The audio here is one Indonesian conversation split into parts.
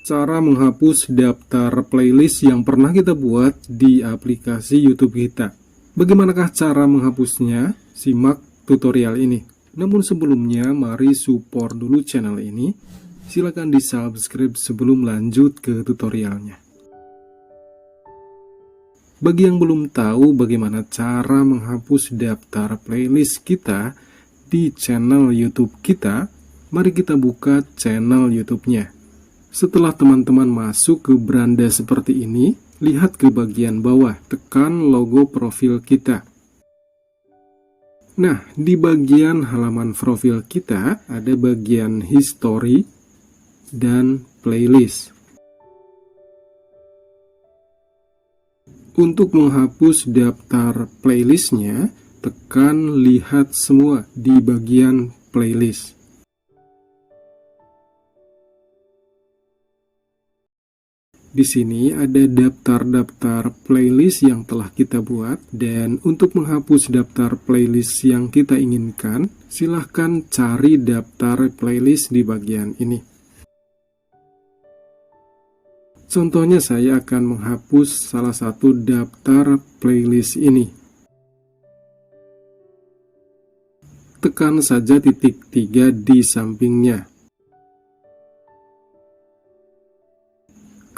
Cara menghapus daftar playlist yang pernah kita buat di aplikasi YouTube kita. Bagaimanakah cara menghapusnya? Simak tutorial ini. Namun sebelumnya, mari support dulu channel ini. Silakan di subscribe sebelum lanjut ke tutorialnya. Bagi yang belum tahu bagaimana cara menghapus daftar playlist kita di channel YouTube kita, mari kita buka channel YouTube-nya. Setelah teman-teman masuk ke beranda seperti ini, lihat ke bagian bawah, tekan logo profil kita. Nah, di bagian halaman profil kita ada bagian history dan playlist. Untuk menghapus daftar playlistnya, tekan lihat semua di bagian playlist. Di sini ada daftar-daftar playlist yang telah kita buat, dan untuk menghapus daftar playlist yang kita inginkan, silahkan cari daftar playlist di bagian ini. Contohnya saya akan menghapus salah satu daftar playlist ini. Tekan saja titik 3 di sampingnya.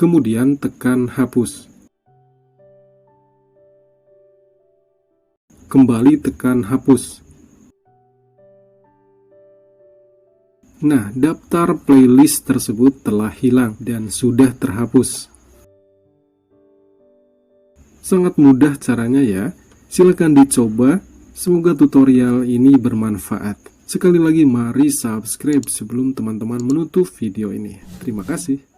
Kemudian tekan hapus. Kembali tekan hapus. Nah, daftar playlist tersebut telah hilang dan sudah terhapus. Sangat mudah caranya ya. Silakan dicoba. Semoga tutorial ini bermanfaat. Sekali lagi mari subscribe sebelum teman-teman menutup video ini. Terima kasih.